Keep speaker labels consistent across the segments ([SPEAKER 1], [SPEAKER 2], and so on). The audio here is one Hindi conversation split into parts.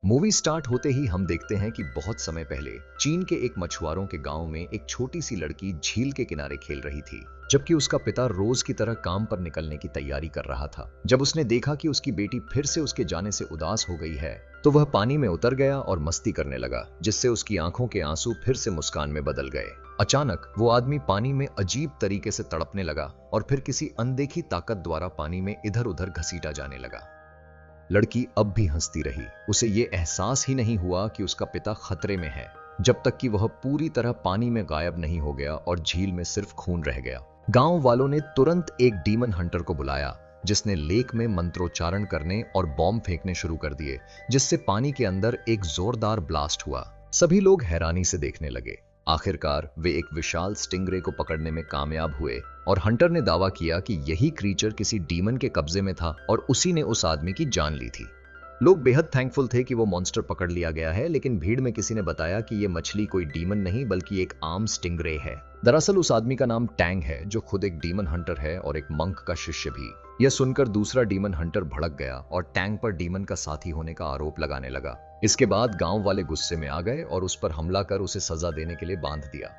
[SPEAKER 1] मूवी स्टार्ट होते ही हम देखते हैं कि बहुत समय पहले चीन के एक मछुआरों के गांव में एक छोटी सी लड़की झील के किनारे खेल रही थी, जबकि उसका पिता रोज की तरह काम पर निकलने की तैयारी कर रहा था। जब उसने देखा कि उसकी बेटी फिर से उसके जाने से उदास हो गई है, तो वह पानी में उतर गया और मस्ती करने लगा, जिससे उसकी आंखों के आंसू फिर से मुस्कान में बदल गए। अचानक वो आदमी पानी में अजीब तरीके से तड़पने लगा और फिर किसी अनदेखी ताकत द्वारा पानी में इधर उधर घसीटा जाने लगा। लड़की अब भी हंसती रही। उसे ये एहसास ही नहीं हुआ कि उसका पिता खतरे में है, जब तक कि वह पूरी तरह पानी में गायब नहीं हो गया और झील में सिर्फ खून रह गया। गांव वालों ने तुरंत एक डीमन हंटर को बुलाया, जिसने लेक में मंत्रोच्चारण करने और बॉम्ब फेंकने शुरू कर दिए, जिससे पानी के अंदर एक जोरदार ब्लास्ट हुआ। सभी लोग हैरानी से देखने लगे। आखिरकार वे एक विशाल स्टिंगरे को पकड़ने में कामयाब हुए और हंटर ने दावा किया कि यही क्रीचर किसी डीमन के कब्जे में था और उसी ने उस आदमी की जान ली थी। लोग बेहद थैंकफुल थे कि वो मॉन्स्टर पकड़ लिया गया है, लेकिन भीड़ में किसी ने बताया कि ये मछली कोई डीमन नहीं बल्कि एक आम स्टिंगरे है। दरअसल उस आदमी का नाम टैंग है, जो खुद एक डीमन हंटर है और एक मंक का शिष्य भी। यह सुनकर दूसरा डीमन हंटर भड़क गया और टैंग पर डीमन का साथी होने का आरोप लगाने लगा। इसके बाद गांव वाले गुस्से में आ गए और उस पर हमला कर उसे सजा देने के लिए बांध दिया।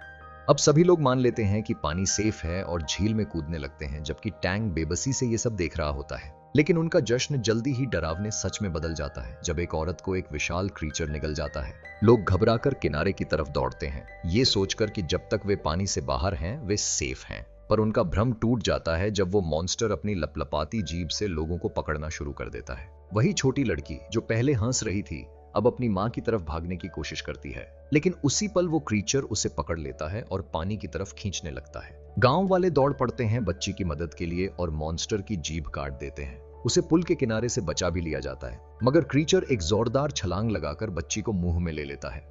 [SPEAKER 1] अब सभी लोग मान लेते हैं कि पानी सेफ है और झील में कूदने लगते हैं, जबकि टैंग बेबसी से ये सब देख रहा होता है। लेकिन उनका जश्न जल्दी ही डरावने सच में बदल जाता है, जब एक औरत को एक विशाल क्रीचर निगल जाता है। लोग घबराकर किनारे की तरफ दौड़ते हैं, ये सोचकर कि जब तक वे पानी से बाहर हैं वे सेफ हैं। पर उनका भ्रम टूट जाता है जब वो मॉन्स्टर अपनी लपलपाती जीभ से लोगों को पकड़ना शुरू कर देता है। वही छोटी लड़की जो पहले हंस रही थी, अब अपनी मां की तरफ भागने की कोशिश करती है, लेकिन उसी पल वो क्रीचर उसे पकड़ लेता है और पानी की तरफ खींचने लगता है। गांव वाले दौड़ पड़ते हैं बच्ची की मदद के लिए और मॉन्स्टर की जीभ काट देते हैं। उसे पुल के किनारे से बचा भी लिया जाता है, मगर क्रीचर एक जोरदार छलांग लगाकर बच्ची को मुंह में ले लेता है।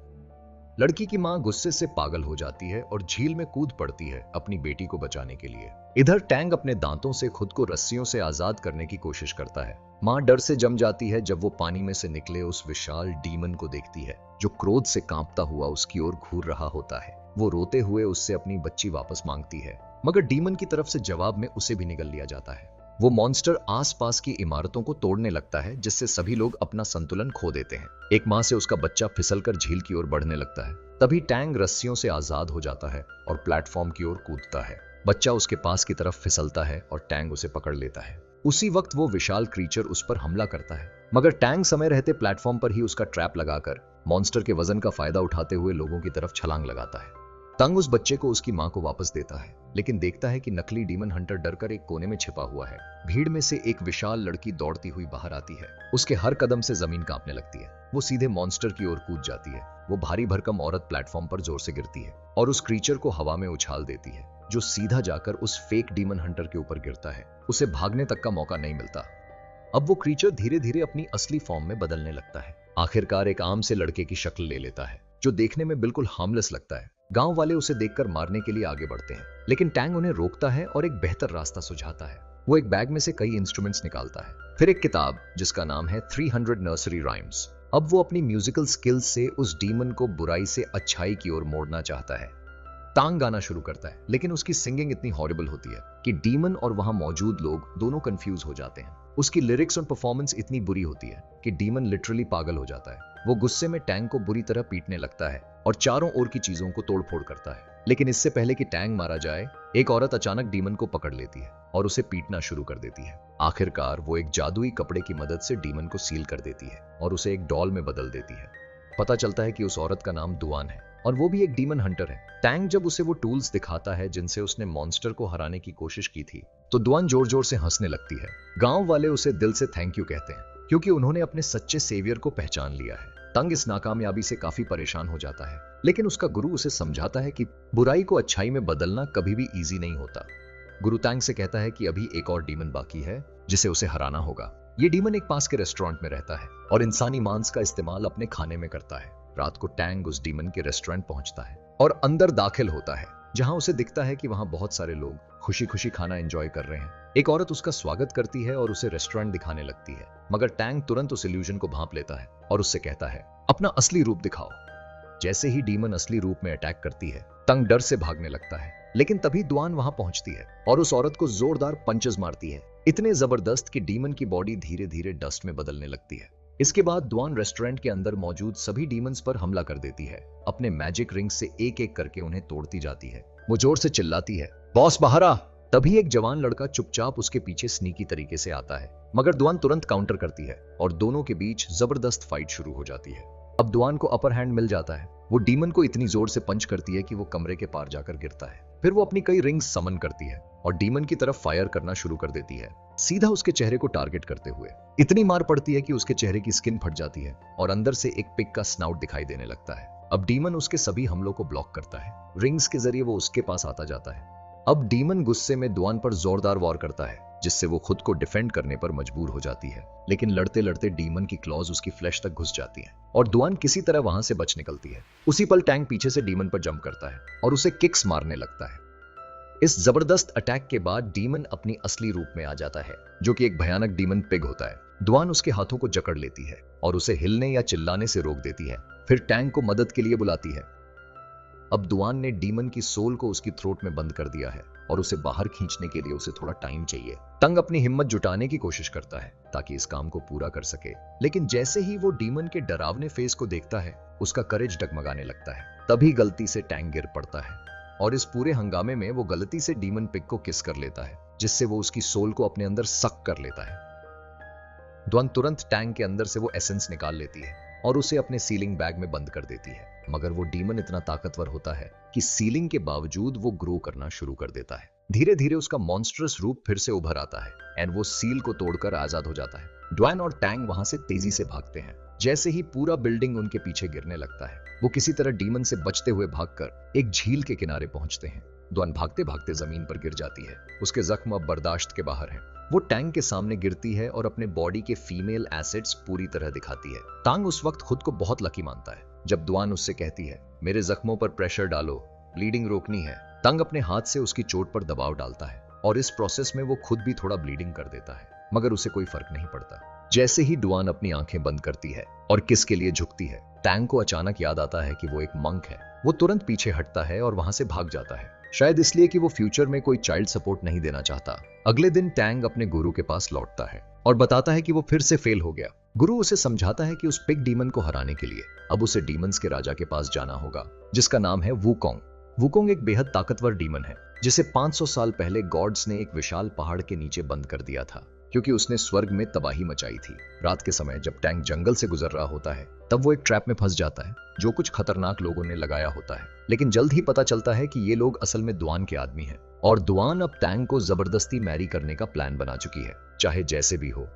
[SPEAKER 1] लड़की की मां गुस्से से पागल हो जाती है और झील में कूद पड़ती है अपनी बेटी को बचाने के लिए। इधर टैंग अपने दांतों से खुद को रस्सियों से आजाद करने की कोशिश करता है। मां डर से जम जाती है जब वो पानी में से निकले उस विशाल डीमन को देखती है, जो क्रोध से कांपता हुआ उसकी ओर घूर रहा होता है। वो रोते हुए उससे अपनी बच्ची वापस मांगती है, मगर डीमन की तरफ से जवाब में उसे भी निगल लिया जाता है। वो मॉन्स्टर आसपास की इमारतों को तोड़ने लगता है, जिससे सभी लोग अपना संतुलन खो देते हैं। एक मां से उसका बच्चा फिसलकर झील की ओर बढ़ने लगता है। तभी टैंग रस्सियों से आजाद हो जाता है और प्लेटफॉर्म की ओर कूदता है। बच्चा उसके पास की तरफ फिसलता है और टैंग उसे पकड़ लेता है। उसी वक्त वो विशाल क्रीचर उस पर हमला करता है, मगर टैंग समय रहते प्लेटफॉर्म पर ही उसका ट्रैप लगाकर मॉन्स्टर के वजन का फायदा उठाते हुए लोगों की तरफ छलांग लगाता है। तंग उस बच्चे को उसकी मां को वापस देता है, लेकिन देखता है कि नकली डीमन हंटर डरकर एक कोने में छिपा हुआ है। भीड़ में से एक विशाल लड़की दौड़ती हुई बाहर आती है। उसके हर कदम से जमीन कांपने लगती है। वो सीधे मॉन्स्टर की ओर कूद जाती है। वो भारी भरकम औरत प्लेटफॉर्म पर जोर से गिरती है और उस क्रीचर को हवा में उछाल देती है, जो सीधा जाकर उस फेक डीमन हंटर के ऊपर गिरता है। उसे भागने तक का मौका नहीं मिलता। अब वो क्रीचर धीरे धीरे अपनी असली फॉर्म में बदलने लगता है। आखिरकार एक आम से लड़के की शक्ल ले लेता है, जो देखने में बिल्कुल हार्मलेस लगता है। गांव वाले उसे देखकर मारने के लिए आगे बढ़ते हैं, लेकिन टैंग उन्हें रोकता है और एक बेहतर रास्ता सुझाता है। वो एक बैग में से कई इंस्ट्रूमेंट्स निकालता है, फिर एक किताब जिसका नाम है 300 नर्सरी राइम्स। अब वो अपनी म्यूजिकल स्किल्स से उस डीमन को बुराई से अच्छाई की ओर मोड़ना चाहता है। टांग गाना शुरू करता है, लेकिन उसकी सिंगिंग इतनी हॉरिबल होती है कि डीमन और वहां मौजूद लोग दोनों कंफ्यूज हो जाते हैं। उसकी लिरिक्स और परफॉर्मेंस इतनी बुरी होती है कि डीमन लिटरली पागल हो जाता है। वो गुस्से में टैंग को बुरी तरह पीटने लगता है और चारों ओर की चीजों को तोड़फोड़ करता है। लेकिन इससे पहले कि टैंग मारा जाए, एक औरत अचानक डीमन को पकड़ लेती है और उसे पीटना शुरू कर देती है। आखिरकार वो एक जादुई कपड़े की मदद से डीमन को सील कर देती है और उसे एक डॉल में बदल देती है। पता चलता है कि उस औरत का नाम दुआन है और वो भी एक डीमन हंटर है। टैंग जब उसे वो टूल्स दिखाता है जिनसे उसने मॉन्स्टर को हराने की कोशिश की थी, तो दुआन जोर जोर से हंसने लगती है। गांव वाले उसे दिल से थैंक यू कहते हैं, क्योंकि उन्होंने अपने सच्चे सेवियर को पहचान लिया है। तंग इस नाकामयाबी से काफी परेशान हो जाता है, लेकिन उसका गुरु उसे समझाता है कि बुराई को अच्छाई में बदलना कभी भी इजी नहीं होता। गुरु तंग से कहता है कि अभी एक और डीमन बाकी है जिसे उसे हराना होगा। ये डीमन एक पास के रेस्टोरेंट में रहता है और इंसानी मांस का इस्तेमाल अपने खाने में करता है। रात को टैंग उस डीमन के रेस्टोरेंट पहुंचता है और अंदर दाखिल होता है, जहां उसे दिखता है कि वहां बहुत सारे लोग खुशी खुशी खाना एंजॉय कर रहे हैं। एक औरत उसका स्वागत करती है और उसे रेस्टोरेंट दिखाने लगती है, मगर टैंग तुरंत उस इल्यूजन को भांप लेता है और उससे कहता है, अपना असली रूप दिखाओ। जैसे ही डीमन असली रूप में अटैक करती है, तंग डर से भागने लगता है, लेकिन तभी दुआन वहां पहुंचती है और उस औरत को जोरदार पंचेस मारती है, इतने जबरदस्त कि डीमन की बॉडी धीरे धीरे डस्ट में बदलने लगती है। इसके बाद द्वान रेस्टोरेंट के अंदर मौजूद सभी डीमंस पर हमला कर देती है। अपने मैजिक रिंग से एक एक करके उन्हें तोड़ती जाती है। वो जोर से चिल्लाती है, बॉस बाहर आ। तभी एक जवान लड़का चुपचाप उसके पीछे स्नीकी तरीके से आता है, मगर द्वान तुरंत काउंटर करती है और दोनों के बीच जबरदस्त फाइट शुरू हो जाती है। अब द्वान को अपर हैंड मिल जाता है। वो डीमन को इतनी जोर से पंच करती है कि वो कमरे के पार जाकर गिरता है। फिर वो अपनी कई रिंग्स समन करती है और डीमन की तरफ फायर करना शुरू कर देती है, सीधा उसके चेहरे को टारगेट करते हुए। इतनी मार पड़ती है कि उसके चेहरे की स्किन फट जाती है और अंदर से एक पिग का स्नाउट दिखाई देने लगता है। अब डीमन उसके सभी हमलों को ब्लॉक करता है। रिंग्स के जरिए वो उसके पास आता जाता है। अब डीमन गुस्से में द्वान पर जोरदार वार करता है, जिससे वो खुद को डिफेंड करने पर मजबूर हो जाती है। लेकिन लड़ते लड़ते डीमन की क्लॉज उसकी फ्लैश तक घुस जाती है और द्वान किसी तरह वहां से बच निकलती है। उसी पल टैंक पीछे से डीमन पर जंप करता है और उसे किक्स मारने लगता है। इस जबरदस्त अटैक के बाद डीमन अपनी असली रूप में आ जाता है, जो कि एक भयानक डीमन पिग होता है। द्वान उसके हाथों को जकड़ लेती है और उसे हिलने या चिल्लाने से रोक देती है। फिर टैंक को मदद के लिए बुलाती है। अब द्वान ने डीमन की सोल को उसकी थ्रोट में बंद कर दिया है और उसे बाहर खींचने के लिए उसे थोड़ा टाइम चाहिए। तंग अपनी हिम्मत जुटाने की कोशिश करता है ताकि इस काम को पूरा कर सके, लेकिन जैसे ही वो डीमन के डरावने फेस को देखता है, उसका करेज डगमगाने लगता है। तभी गलती से टैंक गिर पड़ता है और इस पूरे हंगामे में वो गलती से डीमन पिग को किस कर लेता है, जिससे वो उसकी सोल को अपने अंदर सक कर लेता है। द्वान तुरंत टैंक के अंदर से वो एसेंस निकाल लेती है और उसे अपने सीलिंग बैग में बंद कर देती है, मगर वो डीमन इतना ताकतवर होता है कि सीलिंग के बावजूद वो ग्रो करना शुरू कर देता है। धीरे धीरे उसका मॉन्स्टरस रूप फिर से उभर आता है एंड वो सील को तोड़कर आजाद हो जाता है। द्वान और टैंग वहां से तेजी से भागते हैं। जैसे ही पूरा बिल्डिंग उनके पीछे गिरने लगता है, वो किसी तरह डीमन से बचते हुए भागकर एक झील के किनारे पहुंचते हैं। द्वान भागते भागते जमीन पर गिर जाती है। उसके जख्म अब बर्दाश्त के बाहर हैं। वो टैंग के सामने गिरती है और अपने बॉडी के फीमेल एसिड्स पूरी तरह दिखाती है। टांग उस वक्त खुद को बहुत लकी मानता है जब द्वान उससे कहती है, मेरे जख्मों पर प्रेशर डालो, ब्लीडिंग रोकनी है। टांग अपने हाथ से उसकी चोट पर दबाव डालता है और इस प्रोसेस में वो खुद भी थोड़ा ब्लीडिंग कर देता है, मगर उसे कोई फर्क नहीं पड़ता। जैसे ही डुआन अपनी आंखें बंद करती है और किस के लिए झुकती है, टैंग को अचानक याद आता है कि वो एक मंक है। वो तुरंत पीछे हटता है और वहां से भाग जाता है, शायद इसलिए कि वो फ्यूचर में कोई चाइल्ड सपोर्ट नहीं देना चाहता। अगले दिन टैंग अपने गुरु के पास लौटता है और बताता है कि वो फिर से फेल हो गया। गुरु उसे समझाता है कि उस पिग डीमन को हराने के लिए अब उसे डीमंस के राजा के पास जाना होगा, जिसका नाम है वुकोंग। वुकोंग एक बेहद ताकतवर डीमन है जिसे 500 साल पहले गॉड्स ने एक विशाल पहाड़ के नीचे बंद कर दिया था, क्योंकि उसने स्वर्ग में तबाही मचाई थी। रात के समय जब टैंक जंगल से गुजर रहा होता है, तब वो एक ट्रैप में फंस जाता है जो कुछ खतरनाक लोगों ने लगाया होता है। लेकिन जल्द ही पता चलता है कि ये लोग असल में दुआन के आदमी हैं और दुआन अब टैंक को जबरदस्ती मैरी करने का प्लान बना चुकी है, चाहे जैसे भी हो।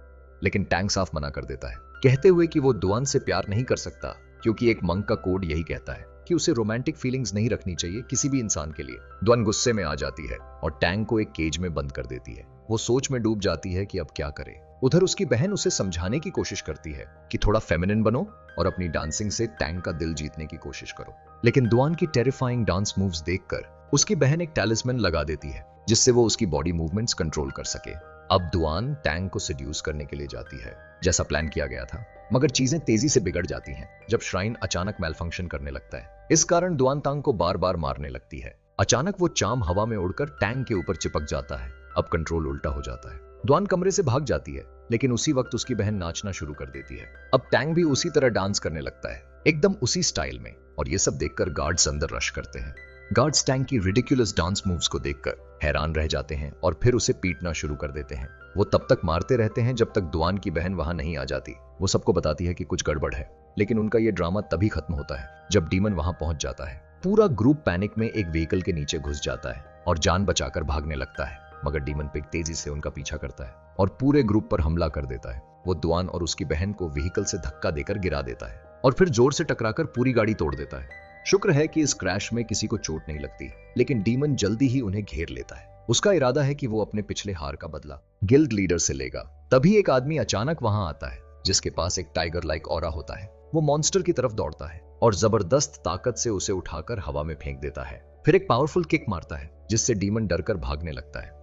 [SPEAKER 1] लेकिन टैंक साफ मना कर देता है, कहते हुए कि वो दुआन से प्यार नहीं कर सकता, क्योंकि एक मंक का कोड यही कहता है कि उसे रोमांटिक फीलिंग्स नहीं रखनी चाहिए किसी भी इंसान के लिए। दुआन गुस्से में आ जाती है और टैंक को एक केज में बंद कर देती है। वो सोच में डूब जाती है कि अब क्या करे। उधर उसकी बहन उसे समझाने की कोशिश करती है कि थोड़ा फेमिनिन बनो और अपनी डांसिंग से टैंक का दिल जीतने की कोशिश करो। लेकिन दुआन की टेरिफाइंग डांस मूव्स देखकर उसकी बहन एक टैलिस्मैन लगा देती है, जिससे वो उसकी बॉडी मूवमेंट्स कंट्रोल कर सके। अब दुआन टैंक को सेड्यूस करने के लिए जाती है, जैसा प्लान किया गया था, मगर चीजें तेजी से बिगड़ जाती हैं जब श्राइन अचानक मैलफंक्शन करने लगता है। इस कारण दुआन तांग को बार बार मारने लगती है। अचानक वो चाम हवा में उड़कर टैंक के ऊपर चिपक जाता है। अब कंट्रोल उल्टा हो जाता है। दुआन कमरे से भाग जाती है, लेकिन उसी वक्त उसकी बहन नाचना शुरू कर देती है। अब टैंक भी उसी तरह डांस करने लगता है, एकदम उसी स्टाइल में, और ये सब देखकर गार्ड्स अंदर रश करते हैं। गार्ड्स टैंक की रिडिकुलस डांस मूव्स को देखकर हैरान रह जाते हैं और फिर उसे पीटना शुरू कर देते हैं। वो तब तक मारते रहते हैं जब तक दुआन की बहन वहां नहीं आ जाती। वो सबको बताती है कि कुछ गड़बड़ है, लेकिन उनका ये ड्रामा तभी खत्म होता है जब डीमन वहां पहुंच जाता है। पूरा ग्रुप पैनिक में एक व्हीकल के नीचे घुस जाता है और जान बचाकर भागने लगता है, मगर डीमन पिग तेजी से उनका पीछा करता है और पूरे ग्रुप पर हमला कर देता है। वो दुआन और उसकी बहन को व्हीकल से धक्का देकर गिरा देता है और फिर जोर से टकराकर पूरी गाड़ी तोड़ देता है। शुक्र है कि इस क्रैश में किसी को चोट नहीं लगती, लेकिन डीमन जल्दी ही उन्हें घेर लेता है। उसका इरादा है कि वो अपने पिछले हार का बदला गिल्ड लीडर से लेगा। तभी एक आदमी अचानक वहां आता है जिसके पास एक टाइगर लाइक ऑरा होता है। वो मॉन्स्टर की तरफ दौड़ता है और जबरदस्त ताकत से उसे उठाकर हवा में फेंक देता है, फिर एक पावरफुल किक मारता है जिससे डीमन डरकर भागने लगता है।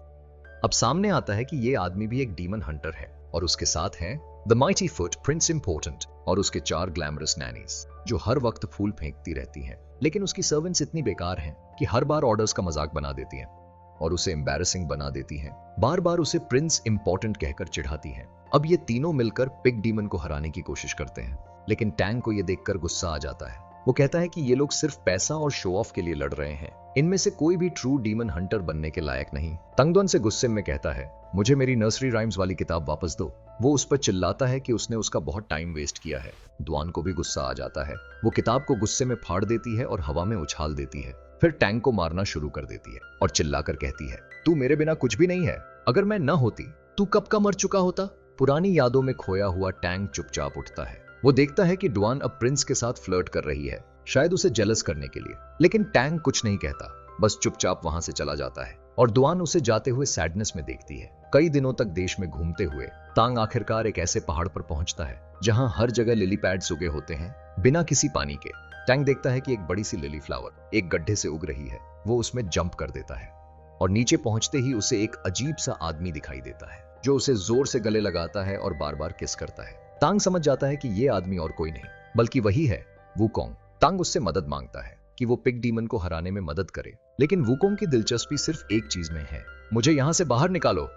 [SPEAKER 1] अब सामने आता है कि ये आदमी भी एक डीमन हंटर है और उसके साथ हैं the mighty foot, Prince important और उसके 4 ग्लैमरस नैनीज जो हर वक्त फूल फेंकती रहती हैं। लेकिन उसकी सर्वेंट्स इतनी बेकार हैं कि हर बार ऑर्डर्स का मजाक बना देती हैं। और उसे एम्बैरेसिंग बना देती हैं। बार बार उसे प्रिंस इंपॉर्टेंट कहकर चिढ़ाती हैं। अब ये तीनों मिलकर पिग डीमन को हराने की कोशिश करते हैं, लेकिन टैंग को ये देखकर गुस्सा आ जाता है। वो कहता है कि ये लोग सिर्फ पैसा और शो ऑफ के लिए लड़ रहे हैं, इनमें से कोई भी ट्रू डीमन हंटर बनने के लायक नहीं। तंगद्वान से गुस्से में कहता है, मुझे मेरी नर्सरी राइम्स वाली किताब वापस दो। वो उस पर चिल्लाता है कि उसने उसका बहुत टाइम वेस्ट किया है। द्वान को भी गुस्सा आ जाता है। वो किताब को गुस्से में फाड़ देती है और हवा में उछाल देती है। फिर टैंग को मारना शुरू कर देती है और चिल्लाकर कहती है, तू मेरे बिना कुछ भी नहीं है। अगर मैं न होती तू कब का मर चुका होता। पुरानी यादों में खोया हुआ टैंग चुपचाप उठता है। वो देखता है कि ड्वान अब प्रिंस के साथ फ्लर्ट कर रही है, शायद उसे जेलस करने के लिए। लेकिन टैंग कुछ नहीं कहता, बस चुपचाप वहां से चला जाता है और ड्वान उसे जाते हुए सैडनेस में देखती है। कई दिनों तक देश में घूमते हुए तांग आखिरकार एक ऐसे पहाड़ पर पहुंचता है जहां हर जगह लिली पैड्स उगे होते हैं, बिना किसी पानी के। टैंग देखता है कि एक बड़ी सी लिली फ्लावर एक गड्ढे से उग रही है। वो उसमें जंप कर देता है और नीचे पहुंचते ही उसे एक अजीब सा आदमी दिखाई देता है जो उसे जोर से गले लगाता है और बार बार किस करता है। तांग समझ जाता है कि ये आदमी और कोई नहीं बल्कि वही है वुकोंग। तांग उससे मदद मांगता है कि वो पिग डीमन को हराने में मदद करे, लेकिन वुकोंग की दिलचस्पी सिर्फ एक चीज में है, मुझे यहां से बाहर निकालो।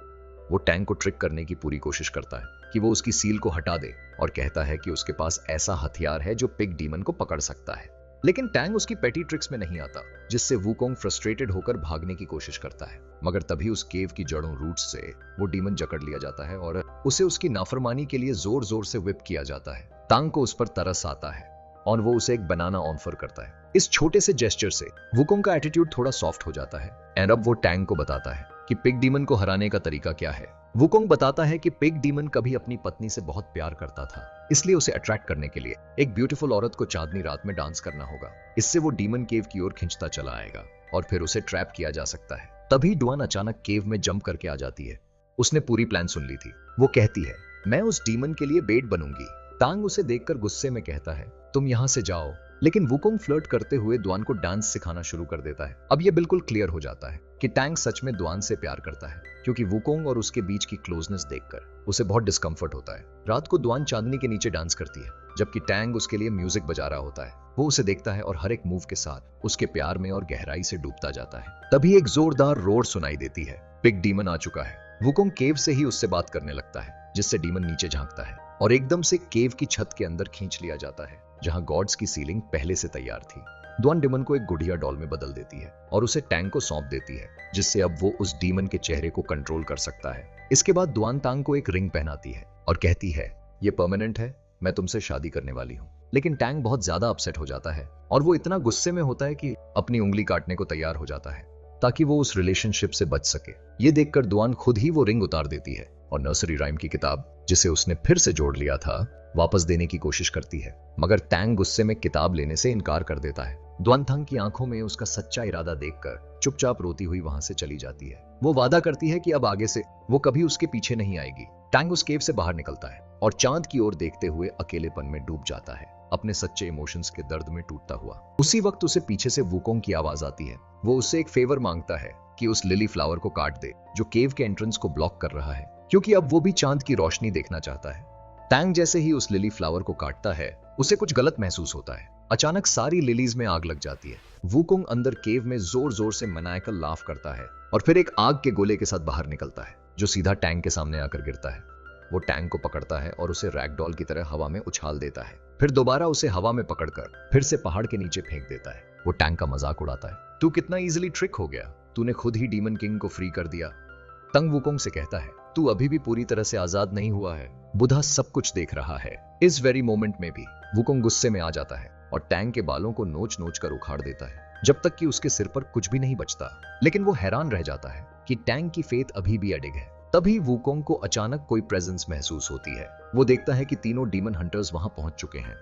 [SPEAKER 1] वो टैंग को ट्रिक करने की पूरी कोशिश करता है कि वो उसकी सील को हटा दे और कहता है कि उसके पास ऐसा हथियार है जो पिग डीमन को पकड़ सकता है। लेकिन टैंग उसकी पेटी ट्रिक्स में नहीं आता, जिससे वुकोंग फ्रस्ट्रेटेड होकर भागने की कोशिश करता है। मगर तभी उस केव की जड़ों रूट्स से वो डीमन जकड़ लिया जाता है और उसे उसकी नाफरमानी के लिए जोर जोर से व्हिप किया जाता है। तांग को उस पर तरस आता है और वो उसे एक बनाना ऑफर करता है। इस छोटे से जेस्चर से वुकोंग का एटीट्यूड थोड़ा सॉफ्ट हो जाता है एंड अब वो टैंग को बताता है कि पिग डीमन को हराने का तरीका क्या है। वुकोंग बताता है कि पिग डीमन कभी अपनी पत्नी से बहुत प्यार करता था, इसलिए उसे अट्रैक्ट करने के लिए एक ब्यूटीफुल औरत को चांदनी रात में डांस करना होगा। इससे वो डीमन केव की ओर खिंचता चला आएगा और फिर उसे ट्रैप किया जा सकता है। तभी ड्वान अचानक केव में जंप करके आ जाती है। उसने पूरी प्लान सुन ली थी। वो कहती है, मैं उस डीमन के लिए बेट बनूंगी। तांग उसे देखकर गुस्से में कहता है, तुम यहां से जाओ। लेकिन वुकोंग फ्लर्ट करते हुए द्वान को डांस सिखाना शुरू कर देता है। अब यह बिल्कुल क्लियर हो जाता है कि टैंग सच में द्वान से प्यार करता है, क्योंकि वुकोंग और उसके बीच की क्लोजनेस देखकर उसे बहुत डिस्कम्फर्ट होता है। रात को द्वान चांदनी के नीचे डांस करती है, जबकि टैंग उसके लिए म्यूजिक बजा रहा होता है। वो उसे देखता है और हर एक मूव के साथ उसके प्यार में और गहराई से डूबता जाता है। तभी एक जोरदार रोर सुनाई देती है। पिग डीमन आ चुका है। वुकोंग केव से ही उससे बात करने लगता है, जिससे डीमन नीचे झांकता है और एकदम से केव की छत के अंदर खींच लिया जाता है, जहां गॉड्स की सीलिंग पहले से तैयार थी। द्वान डीमन को एक गुड़िया डॉल में बदल देती है और उसे टैंग को सौंप देती है, जिससे अब वो उस डीमन के चेहरे को कंट्रोल कर सकता है। इसके बाद द्वान तांग को एक रिंग पहनाती है और कहती है, ये परमानेंट है, मैं तुमसे शादी करने वाली हूँ। लेकिन टैंग बहुत ज्यादा अपसेट हो जाता है और वो इतना गुस्से में होता है कि अपनी उंगली काटने को तैयार हो जाता है ताकि वो उस रिलेशनशिप से बच सके। ये देखकर द्वान खुद ही वो रिंग उतार देती है और नर्सरी राइम की किताब, जिसे उसने फिर से जोड़ लिया था, वापस देने की कोशिश करती है। मगर टैंग गुस्से में किताब लेने से इनकार कर देता है। द्वानथंग की आंखों में उसका सच्चा इरादा देखकर चुपचाप रोती हुई वहां से चली जाती है। वो वादा करती है कि अब आगे से वो कभी उसके पीछे नहीं आएगी। टैंग उस केव से बाहर निकलता है और चांद की ओर देखते हुए अकेलेपन में डूब जाता है, अपने सच्चे इमोशंस के दर्द में टूटता हुआ। उसी वक्त उसे पीछे से वुकोंग की आवाज आती है। वो उससे एक फेवर मांगता है कि उस लिली फ्लावर को काट दे जो केव के एंट्रेंस को ब्लॉक कर रहा है, क्योंकि अब वो भी चांद की रोशनी देखना चाहता है। टैंग जैसे ही उस लिली फ्लावर को काटता है, उसे कुछ गलत महसूस होता है। अचानक सारी लिलीज में आग लग जाती है। वुकोंग अंदर केव में जोर जोर से मनायकल लाफ करता है और फिर एक आग के गोले के साथ बाहर निकलता है, जो सीधा टैंग के सामने आकर गिरता है। वो टैंग को पकड़ता है और उसे रैगडॉल की तरह हवा में उछाल देता है, फिर दोबारा उसे हवा में पकड़कर फिर से पहाड़ के नीचे फेंक देता है। वो टैंग का मजाक उड़ाता है, तू कितना इजीली ट्रिक हो गया, तूने खुद ही डीमन किंग को फ्री कर दिया। तंग वुकोंग से कहता है, तू अभी भी पूरी तरह से आजाद नहीं हुआ है, बुधा सब कुछ देख रहा है। इस वेरी मोमेंट में भी वुकोंग गुस्से में आ जाता है और टैंग के बालों को नोच नोच कर उखाड़ देता है, जब तक कि उसके सिर पर कुछ भी नहीं बचता। लेकिन वो हैरान रह जाता है कि टैंग की फेथ अभी भी अडिग है। तभी वुकोंग को अचानक कोई प्रेजेंस महसूस होती है। वो देखता है कि तीनों डीमन हंटर्स वहां पहुंच चुके हैं।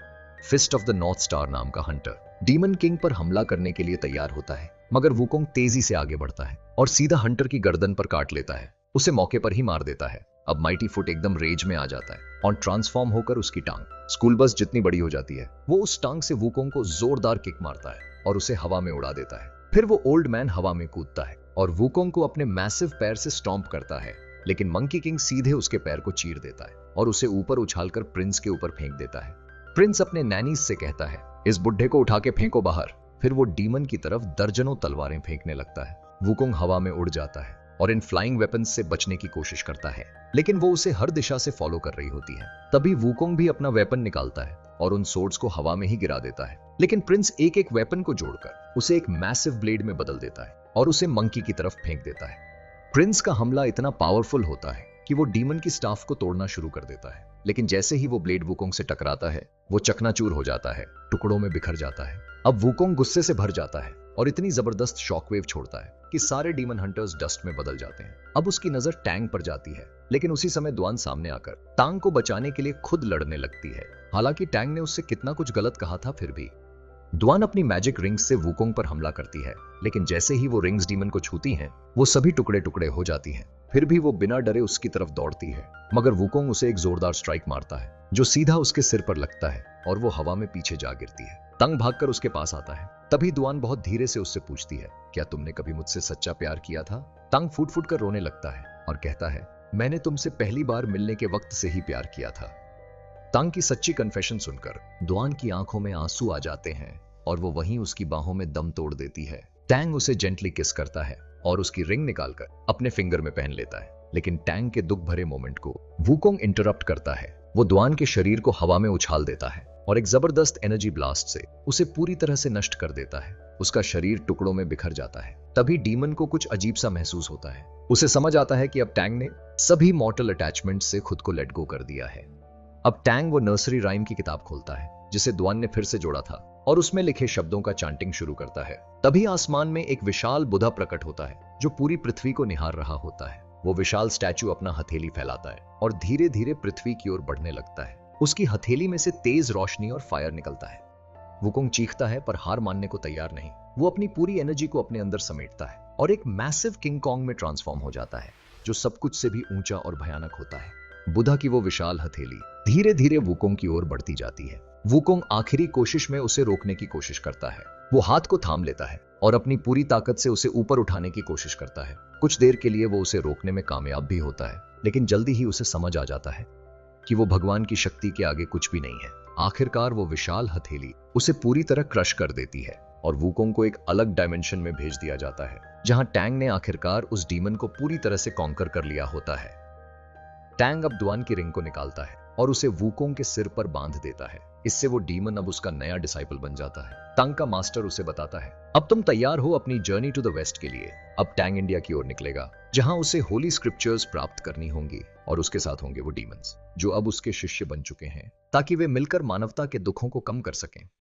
[SPEAKER 1] Fist of the north star नाम का हंटर डीमन किंग पर हमला करने के लिए तैयार होता है, मगर वुकोंग तेजी से आगे बढ़ता है और सीधा हंटर की गर्दन पर काट लेता है, उसे मौके पर ही मार देता है। अब माइटी फुट एकदम रेज में आ जाता है और ट्रांसफॉर्म होकर उसकी टांग स्कूल बस जितनी बड़ी हो जाती है। वो उस टांग से वुकोंग को जोरदार किक मारता है और उसे हवा में उड़ा देता है। फिर वो ओल्ड मैन हवा में कूदता है और वुकोंग को अपने मैसिव पैर से स्टॉम्प करता है, लेकिन मंकी किंग सीधे उसके पैर को चीर देता है और उसे ऊपर उछालकर प्रिंस के ऊपर फेंक देता है। प्रिंस अपने नैनीज से कहता है, इस बुढ़े को उठा के फेंको बाहर। फिर वो डीमन की तरफ दर्जनों तलवारें फेंकने लगता है। वुकोंग हवा में उड़ जाता है और इन फ्लाइंग वेपन्स से बचने की कोशिश करता है, लेकिन वो उसे हर दिशा से फॉलो कर रही होती है। तभी वुकोंग भी अपना वेपन निकालता है और उन सोर्ड्स को हवा में ही गिरा देता है, लेकिन प्रिंस एक एक वेपन को जोड़कर उसे एक मैसिव ब्लेड में बदल देता है और उसे मंकी की तरफ फेंक देता है। प्रिंस का हमला इतना पावरफुल होता है कि वो डीमन की स्टाफ को तोड़ना शुरू कर देता है, लेकिन जैसे ही वो ब्लेड वुकोंग से टकराता है, वो चकनाचूर हो जाता है, टुकड़ों में बिखर जाता है। अब वुकोंग गुस्से से भर जाता है और इतनी जबरदस्त शॉकवेव छोड़ता है कि सारे डीमन हंटर्स डस्ट में बदल जाते हैं। अब उसकी नजर टैंग पर जाती है, लेकिन उसी समय द्वान सामने आकर टांग को बचाने के लिए खुद लड़ने लगती है। हालांकि टैंग ने उससे कितना कुछ गलत कहा था, फिर भी द्वान अपनी मैजिक रिंग्स से वुकोंग पर हमला करती है, लेकिन जैसे ही वो रिंग्स डीमन को छूती हैं, वो सभी टुकड़े टुकड़े हो जाती हैं। फिर भी वो बिना डरे उसकी तरफ दौड़ती है, मगर वुकोंग उसे एक जोरदार स्ट्राइक मारता है जो सीधा उसके सिर पर लगता है और वो हवा में पीछे जा गिरती है। तंग भागकर उसके पास आता है। तभी द्वान बहुत धीरे से उससे पूछती है, क्या तुमने कभी मुझसे सच्चा प्यार किया था? तंग फूट फूट कर रोने लगता है और कहता है, मैंने तुमसे पहली बार मिलने के वक्त से ही प्यार किया था। तंग की सच्ची कन्फेशन सुनकर द्वान की आंखों में आंसू आ जाते हैं और वो वहीं उसकी बाहों में दम तोड़ देती है। टैंग उसे जेंटली किस करता है और उसकी रिंग निकालकर अपने फिंगर में पहन लेता है, लेकिन टैंग के दुख भरे मोमेंट को वुकोंग इंटरप्ट करता है। वो द्वान के शरीर को हवा में उछाल देता है और एक जबरदस्त एनर्जी ब्लास्ट से उसे पूरी तरह से नष्ट कर देता है। उसका शरीर टुकड़ों में बिखर जाता है। तभी डीमन को कुछ अजीब सा महसूस होता है। उसे समझ आता है कि अब टैंग ने सभी मॉर्टल अटैचमेंट से खुद को लेट गो कर दिया है। अब टैंग वो नर्सरी राइम की किताब खोलता है जिसे द्वान ने फिर से जोड़ा था और उसमें लिखे शब्दों का चांटिंग शुरू करता है। तभी आसमान में एक विशाल बुद्धा प्रकट होता है जो पूरी पृथ्वी को निहार रहा होता है। वो विशाल स्टैचू अपना हथेली फैलाता है और धीरे धीरे पृथ्वी की ओर बढ़ने लगता है। उसकी हथेली में से तेज रोशनी और फायर निकलता है। वुकोंग चीखता है पर हार मानने को तैयार नहीं। वो अपनी पूरी एनर्जी को अपने अंदर समेटता है और एक मैसिव किंग कॉन्ग में ट्रांसफॉर्म हो जाता है जो सब कुछ से भी ऊंचा और भयानक होता है। बुद्धा की वो विशाल हथेली धीरे धीरे वुकोंग की ओर बढ़ती जाती है। वुकोंग आखिरी कोशिश में उसे रोकने की कोशिश करता है। वो हाथ को थाम लेता है और अपनी पूरी ताकत से उसे ऊपर उठाने की कोशिश करता है। कुछ देर के लिए वो उसे रोकने में कामयाब भी होता है, लेकिन जल्दी ही उसे समझ आ जाता है कि वो भगवान की शक्ति के आगे कुछ भी नहीं है। आखिरकार वो विशाल हथेली उसे पूरी तरह क्रश कर देती है और वुकोंग को एक अलग डायमेंशन में भेज दिया जाता है, जहां टैंग ने आखिरकार उस डीमन को पूरी तरह से कॉन्कर कर लिया होता है। टैंग अब द्वान की रिंग को निकालता है और उसे वुकोंग के सिर पर बांध देता है। इससे वो डीमन अब उसका नया डिसाइपल बन जाता है। टंग का मास्टर उसे बताता है, अब तुम तैयार हो अपनी जर्नी टू द वेस्ट के लिए। अब टैंग इंडिया की ओर निकलेगा, जहां उसे होली स्क्रिप्चर्स प्राप्त करनी होंगी और उसके साथ होंगे वो डीमंस जो अब उसके शिष्य बन चुके हैं, ताकि वे मिलकर मानवता के दुखों को कम कर सकें।